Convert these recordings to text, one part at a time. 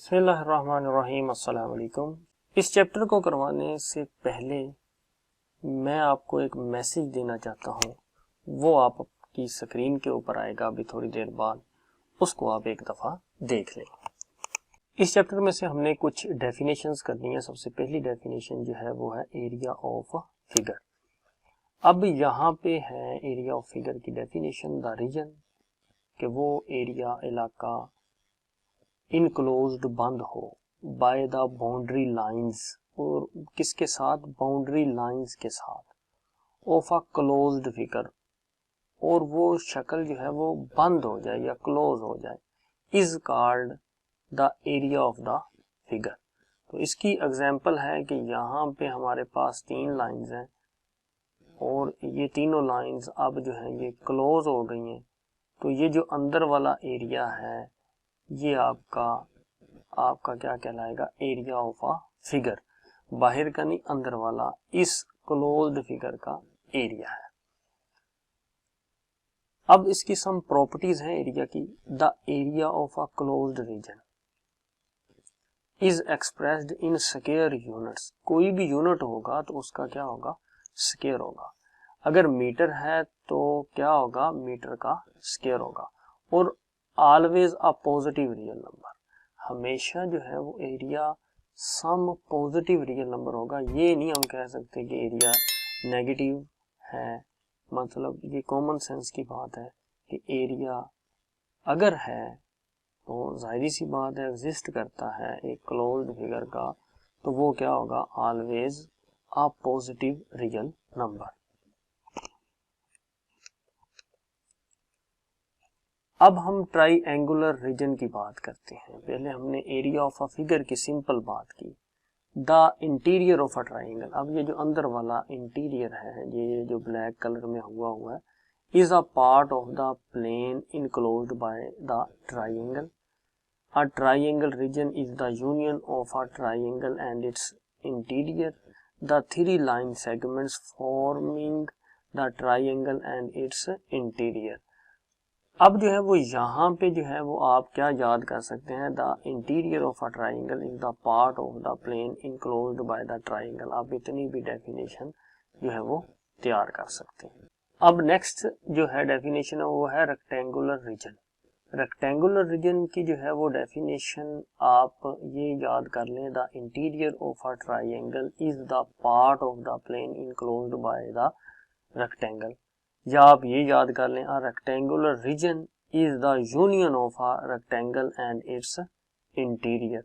बिस्मिल्लाहिर्रहमानिर्रहीम, अस्सलाम वालेकुम। इस चैप्टर को करवाने से पहले मैं आपको एक मैसेज देना चाहता हूँ। वो आपकी स्क्रीन के ऊपर आएगा अभी थोड़ी देर बाद, उसको आप एक दफ़ा देख लें। इस चैप्टर में से हमने कुछ डेफिनेशंस करनी है। सबसे पहली डेफिनेशन जो है वो है एरिया ऑफ फिगर। अब यहाँ पे है एरिया ऑफ फिगर की डेफिनेशन, द रीजन, कि वो एरिया, इलाका इनक्लोज्ड, बंद हो, बाय द बाउंड्री लाइंस, और किसके साथ, बाउंड्री लाइंस के साथ, ऑफ अ क्लोज्ड फिगर, और वो शक्ल जो है वो बंद हो जाए या क्लोज हो जाए, is called the area of the figure. तो इसकी एग्जांपल है कि यहाँ पे हमारे पास तीन लाइंस हैं और ये तीनों लाइंस अब जो है ये क्लोज हो गई हैं। तो ये जो अंदर वाला एरिया है ये आपका क्या कहलाएगा, एरिया ऑफ अ फिगर। बाहर का नहीं, अंदर वाला, इस क्लोज्ड फिगर का एरिया है। अब इसकी सम प्रॉपर्टीज हैं एरिया की। The area of a closed region is expressed in square units. कोई भी यूनिट होगा तो उसका क्या होगा, स्क्वायर होगा। अगर मीटर है तो क्या होगा, मीटर का स्क्वायर होगा। और always a positive real number, हमेशा जो है वो area some positive real number होगा। ये नहीं हम कह सकते कि एरिया नेगेटिव है। मतलब ये कॉमन सेंस की बात है कि एरिया अगर है तो जाहिर सी बात है, एग्जिस्ट करता है एक क्लोज्ड फिगर का, तो वो क्या होगा, always a positive real number. अब हम ट्राइएंगुलर रीजन की बात करते हैं। पहले हमने एरिया ऑफ अ फिगर की सिंपल बात की। The interior of a triangle, अब ये जो अंदर वाला इंटीरियर है, ये जो ब्लैक कलर में हुआ है, is a part of the plane enclosed by the triangle. A triangle region is the union of a triangle and its interior. The three line segments forming the triangle and its interior. अब जो है वो यहाँ पे जो है वो आप क्या याद कर सकते हैं, the interior of a triangle is the part of the plane enclosed by the triangle. आप इतनी भी डेफिनेशन जो है वो तैयार कर सकते हैं। अब नेक्स्ट जो है डेफिनेशन है वो है रेक्टेंगुलर रीजन। रेक्टेंगुलर रीजन की जो है वो डेफिनेशन आप ये याद कर लें, the interior of a triangle is the part of the plane enclosed by the rectangle. या आप ये याद कर लें, a rectangular region is the union of a rectangle and its interior.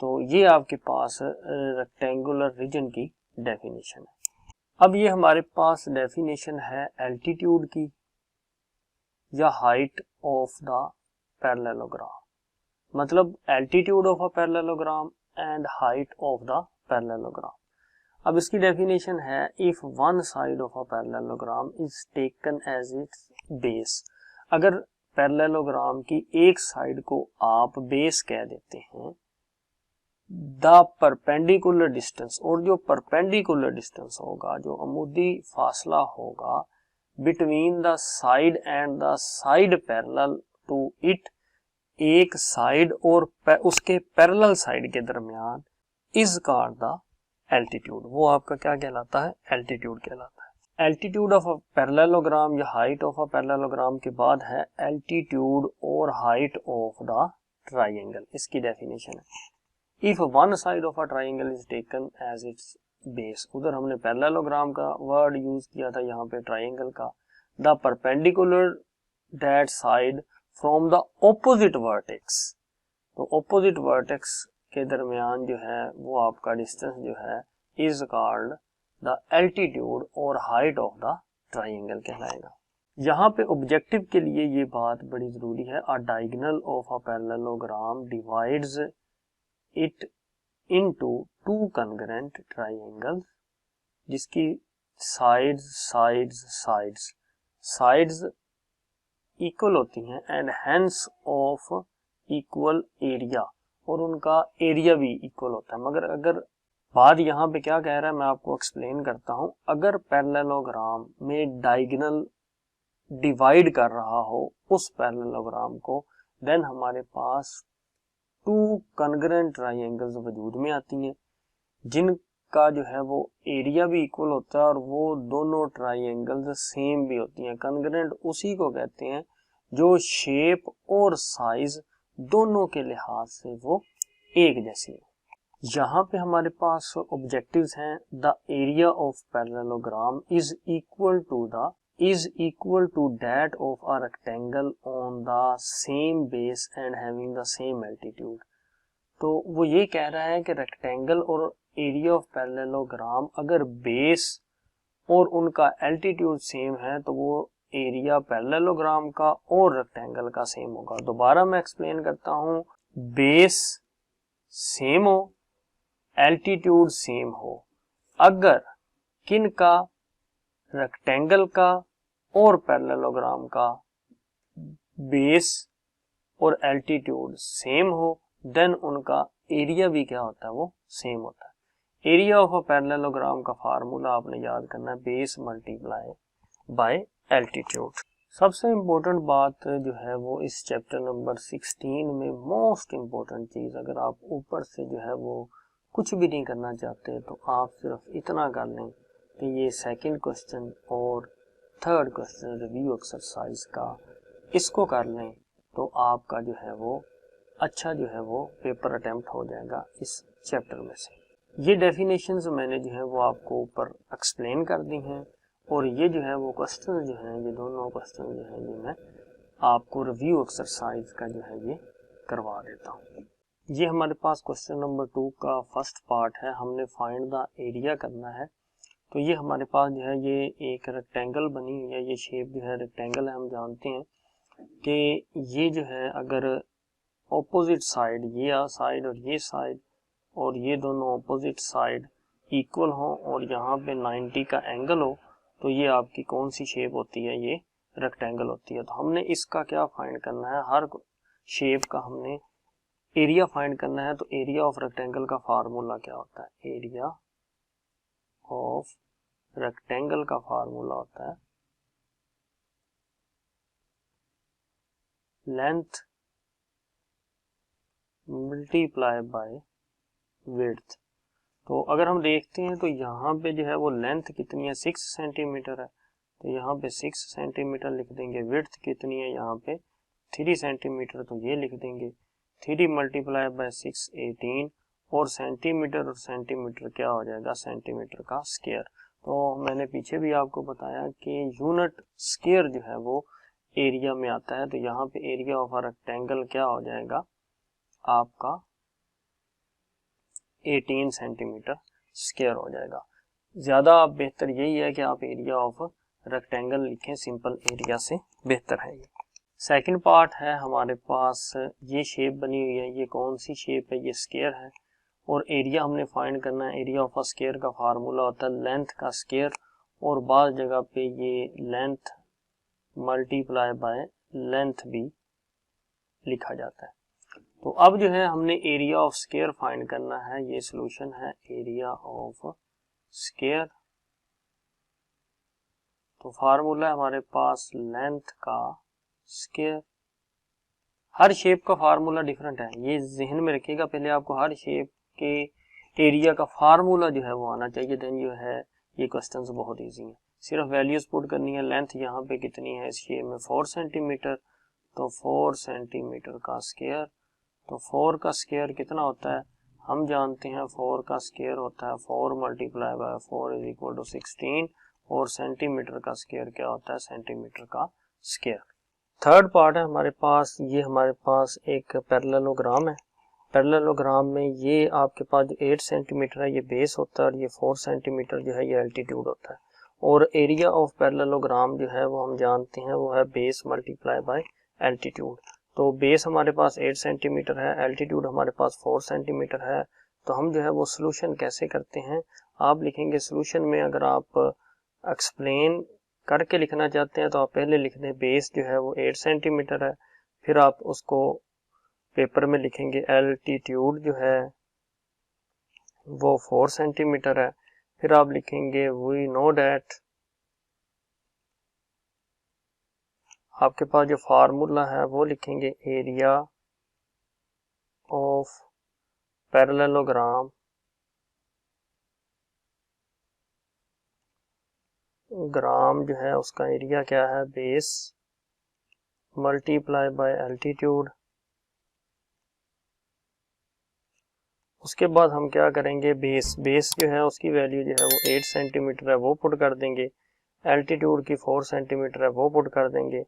तो ये आपके पास रेक्टेंगुलर रीजन की डेफिनेशन है। अब ये हमारे पास डेफिनेशन है एल्टीट्यूड की या हाइट ऑफ द पैरेललोग्राम। मतलब altitude of a parallelogram and height of the parallelogram. अब इसकी डेफिनेशन है, if one side of a parallelogram is taken as its base. अगर पैरेललोग्राम की एक साइड को आप बेस कह देते हैं, द परपेंडिकुलर डिस्टेंस, और जो परपेंडिकुलर डिस्टेंस होगा, जो अमूदी फासला होगा between the side and the side parallel to it, एक साइड और उसके पैरेलल साइड के दरमियान, इज कॉल्ड द एल्टीट्यूड। वो आपका क्या कहलाता है, एल्टीट्यूड कहलाता है। एल्टीट्यूड ऑफ अ पैरेललोग्राम या हाइट ऑफ अ पैरेललोग्राम के बाद है एल्टीट्यूड और हाइट ऑफ द ट्राइंगल। इसकी डेफिनेशन है, if one side of a triangle is taken as its base, उधर हमने पैरेललोग्राम का वर्ड यूज किया था, यहाँ पे ट्राइंगल का। The perpendicular that side from the opposite vertex, तो ऑपोजिट वर्टेक्स के दरमियान जो है वो आपका डिस्टेंस जो है इज कॉल्ड द एल्टीट्यूड और हाइट ऑफ द ट्राइंगल कहलाएगा। यहाँ पे ऑब्जेक्टिव के लिए ये बात बड़ी जरूरी है, अ diagonal of a parallelogram divides it into two congruent triangles, जिसकी साइड्स इक्वल होती हैं and hence of equal area, और उनका एरिया भी इक्वल होता है। मगर अगर बात यहाँ पे क्या कह रहा है मैं आपको एक्सप्लेन करता हूँ। अगर पैरेललोग्राम में डायगोनल डिवाइड कर रहा हो उस पैरेललोग्राम को, देन हमारे पास टू कॉन्ग्रुएंट ट्राइंगल्स वजूद में आती हैं जिनका जो है वो एरिया भी इक्वल होता है और वो दोनों ट्राइंगल्स सेम भी होती हैं। कॉन्ग्रुएंट उसी को कहते हैं जो शेप और साइज दोनों के लिहाज से वो एक जैसी है। यहाँ पे हमारे पास ऑब्जेक्टिव्स हैं, the area of parallelogram is equal to that of a rectangle on the same base and having the same altitude. तो वो ये कह रहा है कि रेक्टेंगल और एरिया ऑफ पैरेललोग्राम अगर बेस और उनका एल्टीट्यूड सेम है तो वो एरिया पैरेललोग्राम का और रेक्टेंगल का सेम होगा। दोबारा मैं एक्सप्लेन करता हूँ, बेस सेम हो, एल्टीट्यूड सेम हो, अगर किन का, रेक्टेंगल का और पैरेललोग्राम का बेस और एल्टीट्यूड सेम हो, देन उनका एरिया भी क्या होता है, वो सेम होता है। एरिया ऑफ अ पैरेललोग्राम का फार्मूला आपने याद करना है, बेस मल्टीप्लाई बाय एल्टीट्यूड। सबसे इम्पोर्टेंट बात जो है वो इस चैप्टर नंबर 16 में मोस्ट इम्पोर्टेंट चीज़, अगर आप ऊपर से जो है वो कुछ भी नहीं करना चाहते तो आप सिर्फ इतना कर लें कि ये सेकंड क्वेश्चन और थर्ड क्वेश्चन रिव्यू एक्सरसाइज का इसको कर लें तो आपका जो है वो अच्छा जो है वो पेपर अटेम्प्ट हो जाएगा इस चैप्टर में से। ये डेफिनेशंस मैंने जो है वो आपको ऊपर एक्सप्लेन कर दी हैं और ये जो है वो क्वेश्चन जो हैं, ये दोनों क्वेश्चन जो हैं ये मैं आपको रिव्यू एक्सरसाइज का जो है ये करवा देता हूँ। ये हमारे पास क्वेश्चन नंबर 2 का फर्स्ट पार्ट है, हमने फाइंड द एरिया करना है। तो ये हमारे पास जो है ये एक रेक्टेंगल बनी हुई है, ये शेप जो है रेक्टेंगल है। हम जानते हैं कि ये जो है अगर ऑपोजिट साइड, ये साइड और ये साइड और ये दोनों ऑपोजिट साइड इक्वल हो और यहाँ पे 90 का एंगल हो तो ये आपकी कौन सी शेप होती है, ये रेक्टेंगल होती है। तो हमने इसका क्या फाइंड करना है, हर शेप का हमने एरिया फाइंड करना है। तो एरिया ऑफ रेक्टेंगल का फार्मूला क्या होता है, एरिया ऑफ रेक्टेंगल का फार्मूला होता है लेंथ मल्टीप्लाई बाय विड्थ। तो अगर हम देखते हैं तो यहाँ पे जो है वो लेंथ कितनी है, 6 सेंटीमीटर है, तो यहाँ पे 6 सेंटीमीटर लिख देंगे। विड्थ कितनी है, यहाँ पे 3 सेंटीमीटर, तो ये लिख देंगे 3 मल्टीप्लाई बाय 6 18 और सेंटीमीटर क्या हो जाएगा, सेंटीमीटर का स्क्वायर। तो मैंने पीछे भी आपको बताया कि यूनिट स्क्वायर जो है वो एरिया में आता है। तो यहाँ पे एरिया ऑफ अ रेक्टेंगल क्या हो जाएगा आपका 18 सेंटीमीटर स्क्वायर हो जाएगा। ज़्यादा बेहतर यही है कि आप एरिया ऑफ रेक्टेंगल लिखें, सिंपल एरिया से बेहतर है ये। सेकंड पार्ट है हमारे पास, ये शेप बनी हुई है, ये कौन सी शेप है, ये स्क्वायर है और एरिया हमने फाइंड करना है। एरिया ऑफ अ स्क्वायर का फार्मूला होता है लेंथ का स्क्वायर और बाद जगह पे ये लेंथ मल्टीप्लाई बाय लेंथ भी लिखा जाता है। तो अब जो है हमने एरिया ऑफ स्क्वायर फाइंड करना है, ये सॉल्यूशन है एरिया ऑफ स्क्वायर। तो फार्मूला है हमारे पास लेंथ का स्क्वायर। हर शेप का फार्मूला डिफरेंट है, ये जहन में रखिएगा। पहले आपको हर शेप के एरिया का फार्मूला जो है वो आना चाहिए, देन जो है ये क्वेश्चंस बहुत इजी हैं। सिर्फ वैल्यूज पुट करनी है। लेंथ यहाँ पे कितनी है इस शेप में 4 सेंटीमीटर, तो 4 सेंटीमीटर का स्क्वायर। तो 4 का स्क्वायर कितना होता है, हम जानते हैं 4 का स्क्वायर होता है 4 multiply by 4 is equal to 16 और सेंटीमीटर का स्क्वायर क्या होता है, सेंटीमीटर का स्क्वायर। थर्ड पार्ट है हमारे पास, ये हमारे पास एक पैरेललोग्राम है। पैरेललोग्राम में ये आपके पास जो 8 सेंटीमीटर है ये बेस होता है और ये 4 सेंटीमीटर जो है ये एल्टीट्यूड होता है। और एरिया ऑफ पैरेललोग्राम जो है वो हम जानते हैं वो है बेस मल्टीप्लाई बाय एल्टीट्यूड। तो बेस हमारे पास 8 सेंटीमीटर है, एल्टीट्यूड हमारे पास 4 सेंटीमीटर है। तो हम जो है वो सोल्यूशन कैसे करते हैं, आप लिखेंगे सोल्यूशन में, अगर आप एक्सप्लेन करके लिखना चाहते हैं तो आप पहले लिख दें बेस जो है वो 8 सेंटीमीटर है, फिर आप उसको पेपर में लिखेंगे एल्टीट्यूड जो है वो 4 सेंटीमीटर है, फिर आप लिखेंगे वी नो डैट, आपके पास जो फार्मूला है वो लिखेंगे एरिया ऑफ पैरेललोग्राम ग्राम जो है उसका एरिया क्या है, बेस मल्टीप्लाई बाय एल्टीट्यूड। उसके बाद हम क्या करेंगे, बेस जो है उसकी वैल्यू जो है वो 8 सेंटीमीटर है, वो पुट कर देंगे। एल्टीट्यूड की 4 सेंटीमीटर है, वो पुट कर देंगे।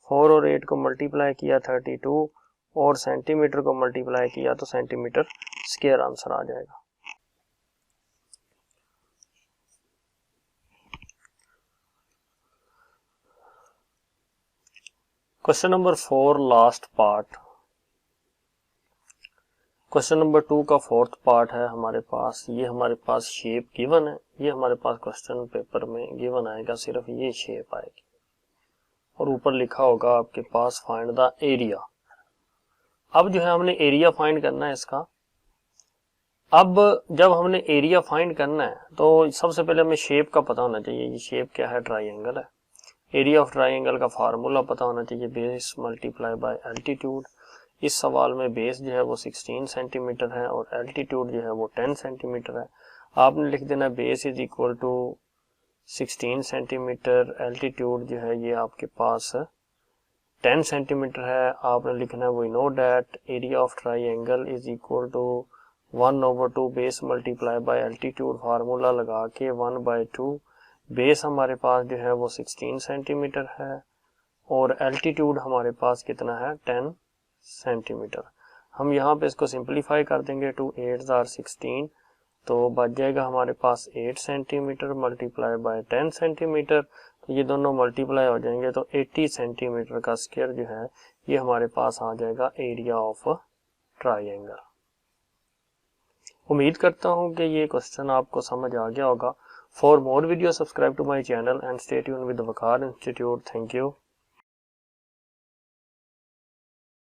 4 और 8 को मल्टीप्लाई किया 32 और सेंटीमीटर को मल्टीप्लाई किया तो सेंटीमीटर स्क्वायर आंसर आ जाएगा। Question number 4 last part. Question number 2 का फोर्थ पार्ट है हमारे पास। ये हमारे पास शेप गिवन है, ये हमारे पास क्वेश्चन पेपर में गिवन आएगा, सिर्फ ये शेप आएगी और ऊपर लिखा होगा आपके पास फाइंड द एरिया। अब जो है हमने एरिया फाइंड करना है इसका। अब जब हमने एरिया फाइंड करना है तो सबसे पहले हमें शेप का पता होना चाहिए। ये शेप क्या है, ट्राइंगल है। एरिया ऑफ ट्राइंगल का फार्मूला पता होना चाहिए, बेस मल्टीप्लाई बाय एल्टीट्यूड। इस सवाल में बेस जो है वो 16 सेंटीमीटर है और एल्टीट्यूड जो है वो 10 सेंटीमीटर है। आपने लिख देना base is equal to 16 centimetre, altitude जो है ये आपके पास 10 सेंटीमीटर है। आपने लिखना है we know that area of triangle is equal to 1/2 base multiply by altitude. Formula लगा के 1/2 बेस हमारे पास जो है वो 16 सेंटीमीटर है और एल्टीट्यूड हमारे पास कितना है, 10 सेंटीमीटर। हम यहाँ पे इसको सिंप्लीफाई कर देंगे, 2 8 आर 16, तो बच जाएगा हमारे पास 8 सेंटीमीटर मल्टीप्लाई बाय 10 सेंटीमीटर। तो ये दोनों मल्टीप्लाई हो जाएंगे तो 80 सेंटीमीटर का स्क्वायर जो है ये हमारे पास आ जाएगा एरिया ऑफ ट्राइंगल। उम्मीद करता हूँ कि ये क्वेश्चन आपको समझ आ गया होगा। For more video subscribe to my channel and stay tuned with Waqar institute. Thank you.